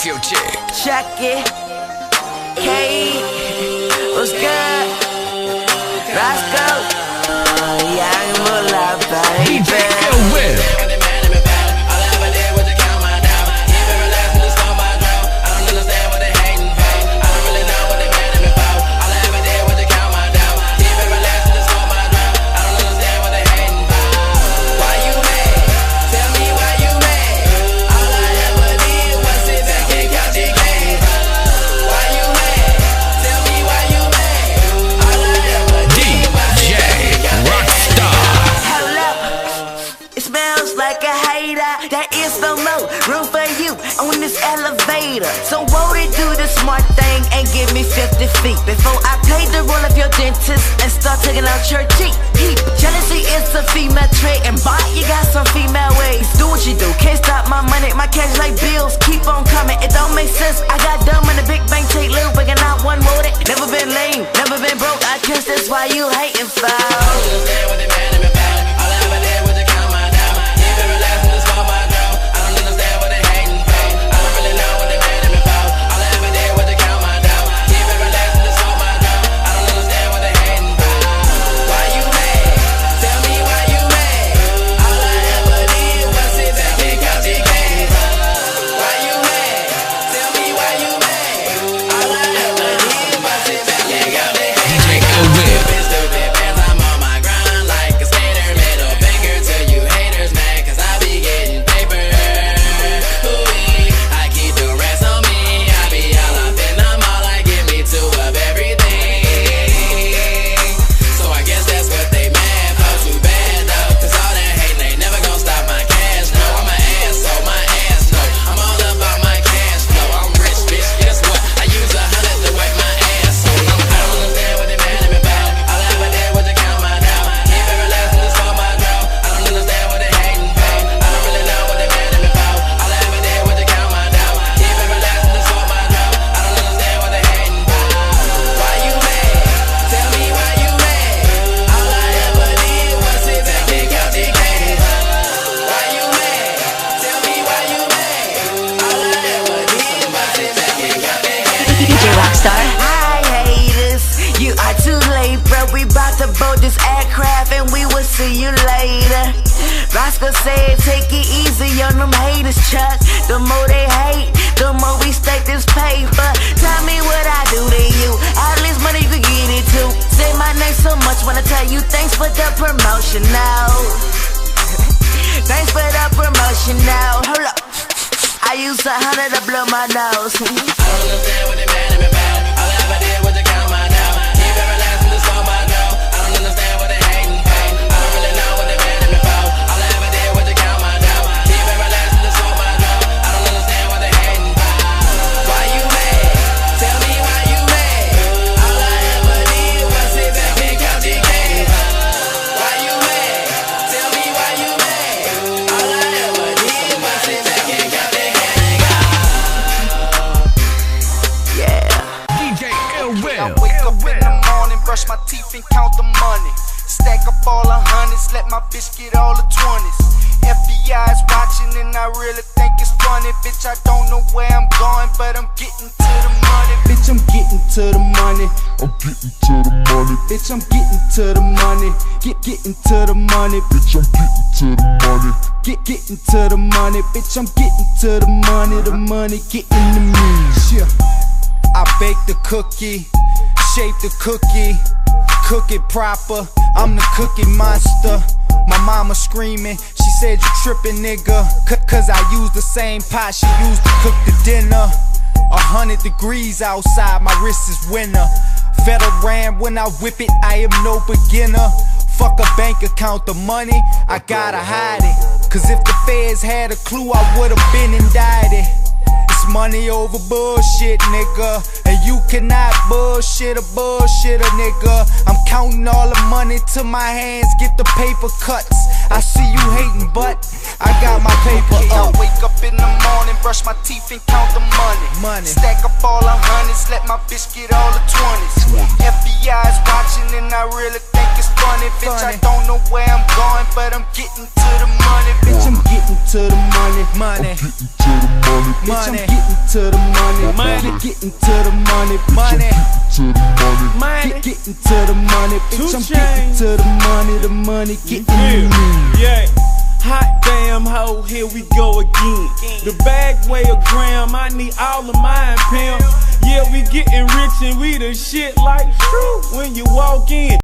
future. Check it. K, what's good? Roscoe, young Mullah, baby. There is no more room for you on this elevator. So won't it do the smart thing and give me 50 feet before I play the role of your dentist and start taking out your teeth? Jealousy is a female trait, and boy, you got some female ways. Do what you do, can't stop my money, my cash like bills keep on coming. It don't make sense. I got dumb in the big bank, take little, bringing out one more. Never been lame, never been broke. I guess that's why you hating for. Hi haters, you are too late, bro. We bout to board this aircraft and we will see you later. Roscoe said take it easy on them haters, Chuck. The more they hate, the more we stack this paper. Tell me what I do to you, all this money you can get it too. Say my name so much, wanna tell you thanks for the promotion now. Thanks for the promotion now. Hold up, I use 100 to blow my nose. I don't understand what they mad at me about. All I ever did was to count my dough. Keep everlasting to slow my grow. I don't understand what they hating for. I don't really know what they mad at me for. All I ever did was to count my dough. Keep everlasting to slow my grow. I don't understand what they hating for. Why you mad? Tell me why you mad. All I ever did was sit back and count the game. Why you mad? Tell me why you mad. All I ever did was sit back and count the game. I wake up in the morning, brush my teeth and count the money. Stack up all the hundreds, let my bitch get all the 20s. FBI is watching and I really think it's funny. Bitch, I don't know where I'm going, but I'm getting to the money. Bitch, I'm getting to the money. I'm getting to the money. Bitch, I'm getting to the money. Getting to the money. Bitch, I'm getting to the money. Getting to the money. Bitch, I'm getting to the money. The money getting to me. Yeah. I bake the cookie, shape the cookie, cook it proper. I'm the cookie monster. My mama screaming, she said you trippin' nigga, cause I use the same pot she used to cook the dinner. 100 degrees outside, my wrist is winter. Veteran, when I whip it, I am no beginner. Fuck a bank account, the money, I gotta hide it. Cause if the feds had a clue, I would've been indicted. It's money over bullshit, nigga. And you cannot bullshit a bullshitter, nigga. I'm counting all the money till my hands get the paper cuts. I see you hating, but I got my paper up. I wake up in the morning, brush my teeth and count the money. Stack up all the hundreds, let my bitch get all the 20s. FBI is watching and I really think it's funny. Bitch, I don't know where I'm going, but I'm getting to the money. Bitch, I'm getting to the money. money, I'm getting to the money, money, getting to the money, money, money, getting to the money, bitch, I'm getting to the money, getting to me. Yeah. Hot damn hoe, here we go again. The bag weigh a gram, I need all of mine, pimp. Yeah, we getting rich and we the shit like shoo when you walk in.